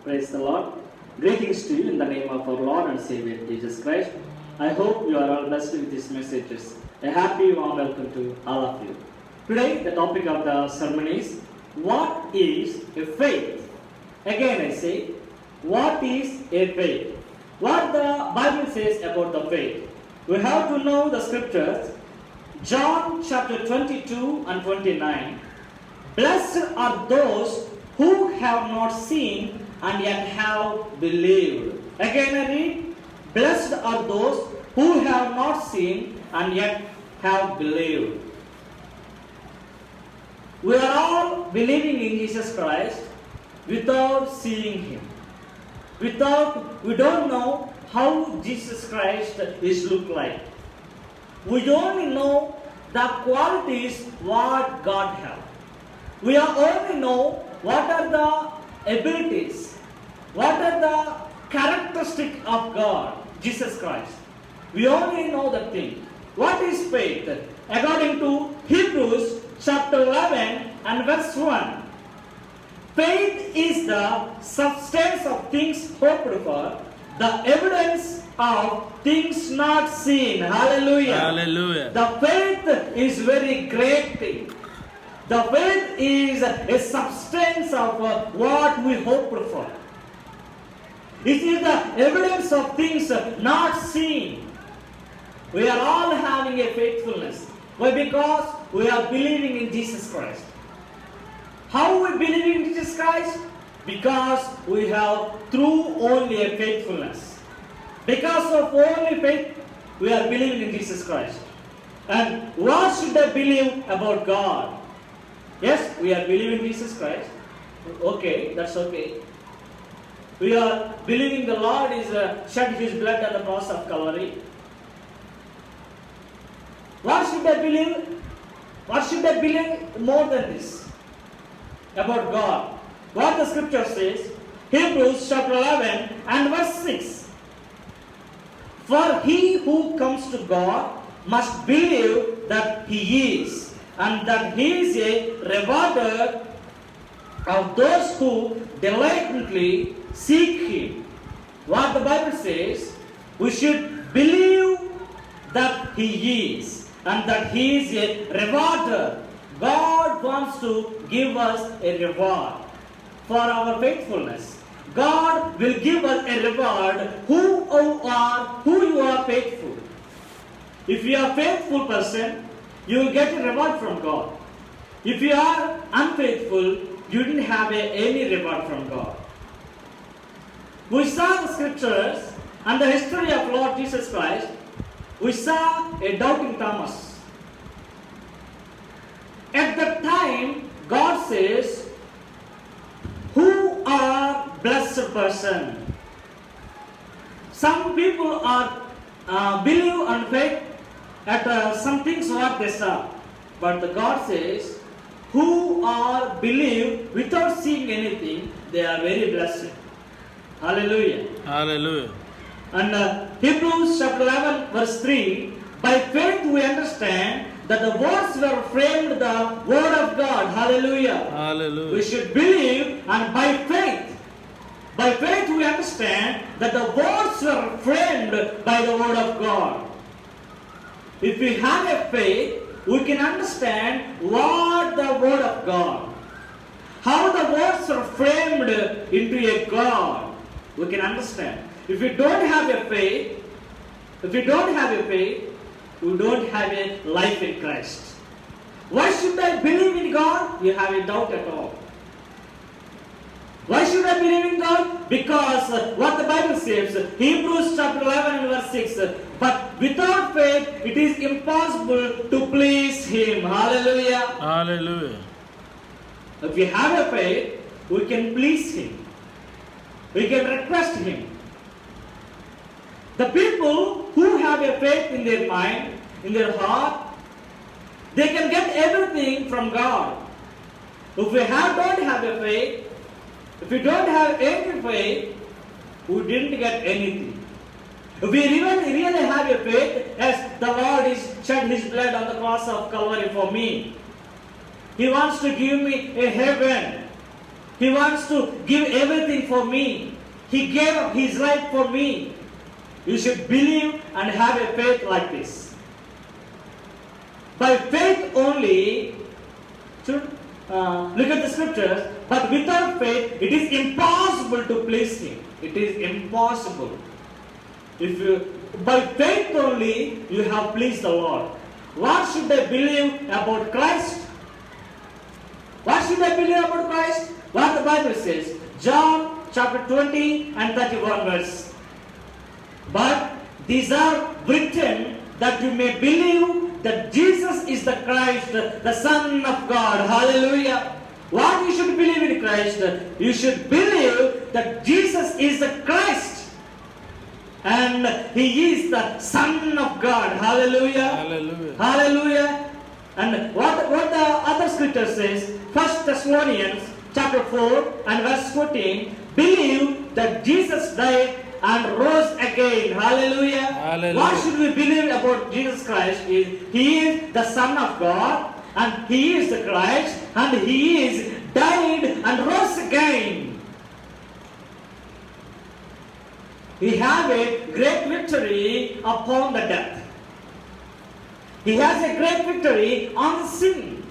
Praise the Lord. Greetings to you in the name of our Lord and Savior Jesus Christ. I hope you are all blessed with these messages. A happy warm welcome to all of you. Today the topic of the sermon is, what is a faith? Again I say, what is a faith? What the Bible says about the faith. We have to know the scriptures. John chapter 22 and 29. Blessed are those who have not seen and yet have believed. Again I read, blessed are those who have not seen and yet have believed. We are all believing in Jesus Christ without seeing Him. We don't know how Jesus Christ is look like. We only know the qualities what God has. We only know what are the abilities, what are the characteristics of God, Jesus Christ. We only know the thing. What is faith? According to Hebrews chapter 11 and verse 1. Faith is the substance of things hoped for, the evidence of things not seen. Hallelujah. Hallelujah. The faith is very great thing. The faith is a substance of what we hope for. It is the evidence of things not seen. We are all having a faithfulness. Why? Because we are believing in Jesus Christ. How we believe in Jesus Christ? Because we have through only a faithfulness. Because of only faith, we are believing in Jesus Christ. And what should I believe about God? Yes, we are believing Jesus Christ. Okay, that's okay. We are believing the Lord is shed His blood on the cross of Calvary. What should I believe? What should I believe more than this about God? What the scripture says, Hebrews chapter 11 and verse 6. For he who comes to God must believe that He is, and that He is a rewarder of those who diligently seek Him. What the Bible says, we should believe that He is, and that He is a rewarder. God wants to give us a reward for our faithfulness. God will give us a reward who you are faithful. If you are a faithful person, you will get a reward from God. If you are unfaithful, you didn't have any reward from God. We saw the scriptures and the history of Lord Jesus Christ. We saw a doubting Thomas. At that time, God says, who are blessed person? Some people are believe and faith at some things what they saw. But the God says, who are believe without seeing anything, they are very blessed. Hallelujah. Hallelujah. And Hebrews chapter 11 verse 3, by faith we understand that the words were framed the word of God. Hallelujah. Hallelujah. We should believe, and by faith we understand that the words were framed by the word of God. If we have a faith, we can understand what the word of God, how the words are framed into a God, we can understand. If we don't have a faith, we don't have a life in Christ. Why should I believe in God? You have a doubt at all. Why should I believe in God? Because what the Bible says, Hebrews chapter 11 and verse 6, but without faith it is impossible to please Him. Hallelujah. Hallelujah. If we have a faith, we can please Him. We can request Him. The people who have a faith in their mind, in their heart, they can get everything from God. If we don't have a faith, if we don't have any faith, we didn't get anything. If we really have a faith, as the Lord is shed His blood on the cross of Calvary for me, He wants to give me a heaven. He wants to give everything for me. He gave up His life for me. You should believe and have a faith like this. By faith only, should look at the scriptures, but without faith it is impossible to please Him. It is impossible. By faith only you have pleased the Lord. What should I believe about Christ? What should I believe about Christ? What the Bible says. John chapter 20 and 31 verse. But these are written that you may believe that Jesus is the Christ, the Son of God. Hallelujah. What you should believe in Christ? You should believe that Jesus is the Christ and He is the Son of God. Hallelujah. Hallelujah. Hallelujah. And what the other scripture says, 1 Thessalonians chapter 4 and verse 14, believe that Jesus died and rose again. Hallelujah. Hallelujah. What should we believe about Jesus Christ? He is the Son of God and He is the Christ and He is died and rose again. He had a great victory upon the death. He has a great victory on sin.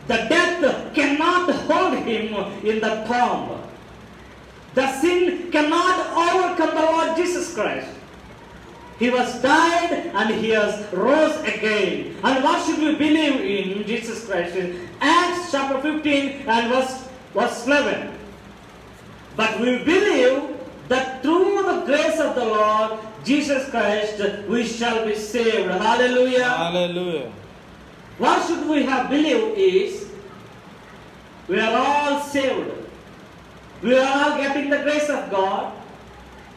The death cannot hold Him in the tomb. The sin cannot overcome the Lord Jesus Christ. He was died and He has rose again. And what should we believe in Jesus Christ? In Acts chapter 15 and verse 11. But we believe that through the grace of the Lord Jesus Christ we shall be saved. Hallelujah. Hallelujah. What should we have believed is we are all saved. We are all getting the grace of God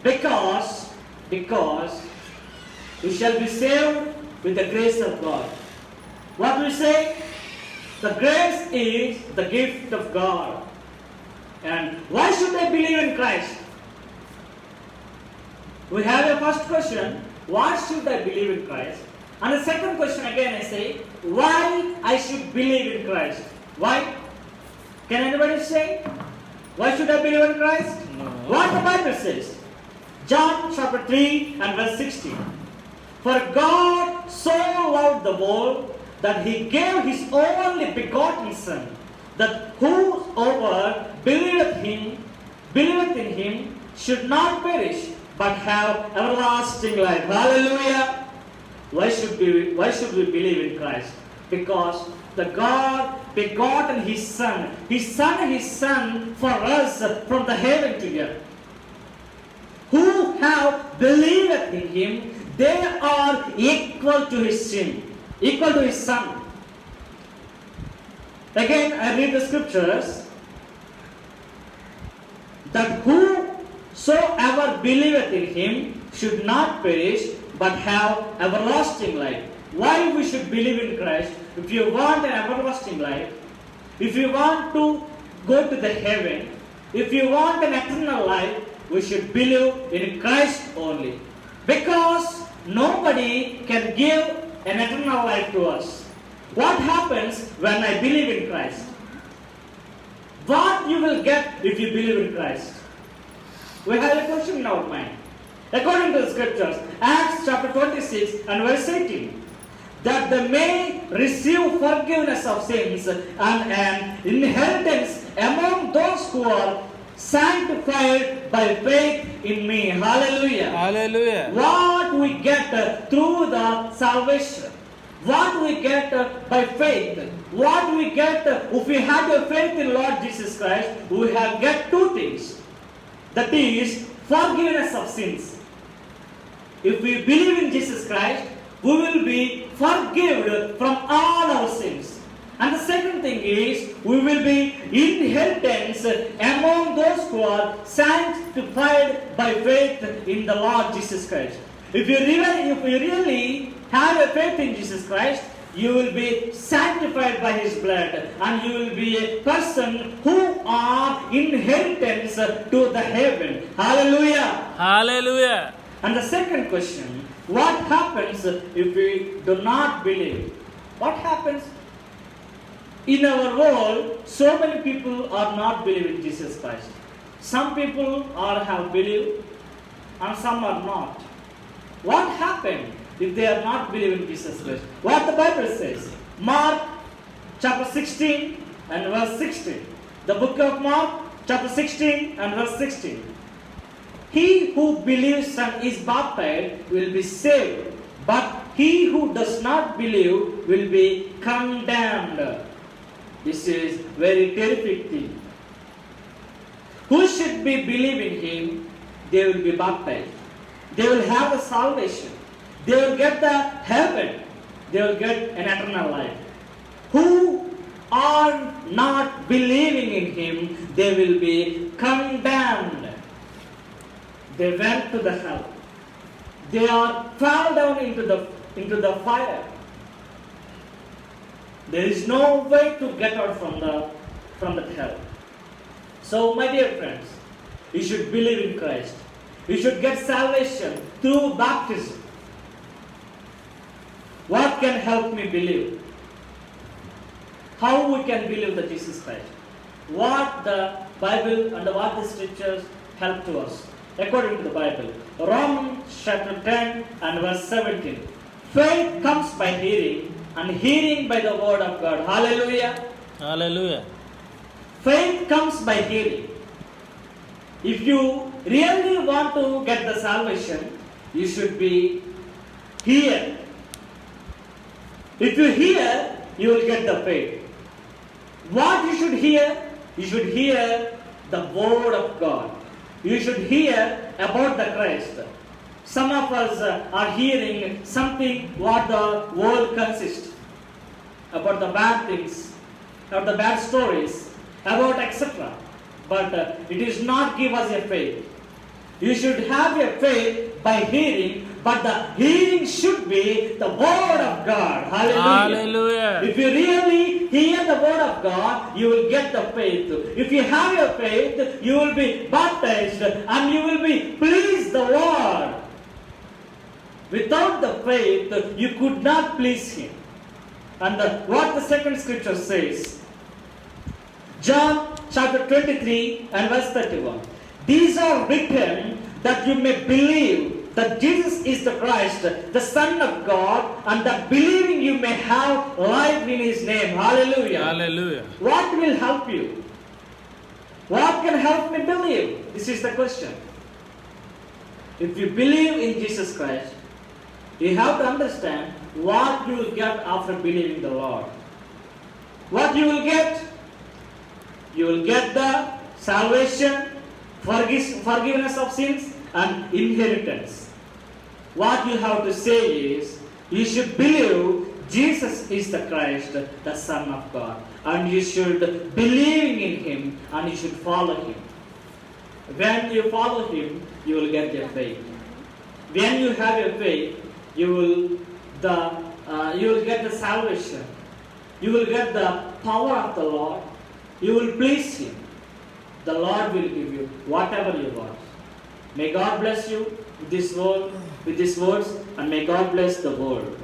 because we shall be saved with the grace of God. What we say? The grace is the gift of God. And why should I believe in Christ? We have a first question, why should I believe in Christ? And the second question again I say, why I should believe in Christ? Why? Can anybody say? Why should I believe in Christ? No. What the Bible says. John chapter 3 and verse 16. For God so loved the world that He gave His only begotten Son, that whosoever believeth in Him should not perish, but have everlasting life. Hallelujah. Why should we believe in Christ? Because the God begotten His Son. His Son for us from the heaven to earth. Who have believed in Him, they are equal to His Son. Again, I read the scriptures that whosoever believeth in Him should not perish, but have everlasting life. Why we should believe in Christ? If you want an everlasting life, if you want to go to the heaven, if you want an eternal life, we should believe in Christ only. Because nobody can give an eternal life to us. What happens when I believe in Christ? What you will get if you believe in Christ? We have a question in our mind. According to the scriptures, Acts chapter 26 and verse 18. That they may receive forgiveness of sins and an inheritance among those who are sanctified by faith in me. Hallelujah. Hallelujah. What we get through the salvation, what we get by faith, what we get if we have a faith in Lord Jesus Christ, we have get two things. That is forgiveness of sins. If we believe in Jesus Christ, we will be forgiven from all our sins. And the second thing is, we will be inheritance among those who are sanctified by faith in the Lord Jesus Christ. If you really have a faith in Jesus Christ, you will be sanctified by His blood, and you will be a person who are inheritance to the heaven. Hallelujah. Hallelujah. And the second question, what happens if we do not believe? What happens? In our world, so many people are not believing Jesus Christ. Some people have believed and some are not. What happened if they are not believing Jesus Christ? What the Bible says. Mark chapter 16 and verse 16. The book of Mark chapter 16 and verse 16. He who believes and is baptized will be saved, but he who does not believe will be condemned. This is very terrific thing. Who should be believing him? They will be baptized. They will have the salvation. They will get the heaven. They will get an eternal life. Who are not believing in him, they will be condemned. They went to the hell. They are fell down into the fire. There is no way to get out from the hell. So, my dear friends, you should believe in Christ. You should get salvation through baptism. What can help me believe? How we can believe that Jesus Christ? What the Bible and what the scriptures help to us? According to the Bible, Romans chapter 10 and verse 17. Faith comes by hearing, and hearing by the word of God. Hallelujah. Hallelujah. Faith comes by hearing. If you really want to get the salvation, you should be hear. If you hear, you will get the faith. What you should hear? You should hear the word of God. You should hear about the Christ. Some of us are hearing something what the world consists, about the bad things, or the bad stories, about etc. But it is not give us a faith. You should have a faith by hearing, but the hearing should be the word of God. Hallelujah. Hallelujah. If you really hear the word of God, you will get the faith. If you have your faith, you will be baptized and you will be pleased the Lord. Without the faith, you could not please Him. And what the second scripture says, John chapter 23 and verse 31. These are written that you may believe that Jesus is the Christ, the Son of God, and that believing you may have life in His name. Hallelujah. Hallelujah. What will help you? What can help me believe? This is the question. If you believe in Jesus Christ, you have to understand what you will get after believing the Lord. What you will get? You will get the salvation, forgiveness of sins, and inheritance. What you have to say is, you should believe Jesus is the Christ, the Son of God. And you should believe in Him, and you should follow Him. When you follow Him, you will get your faith. When you have your faith, you will get the salvation. You will get the power of the Lord. You will please Him. The Lord will give you whatever you want. May God bless you with this word, with these words, and may God bless the world.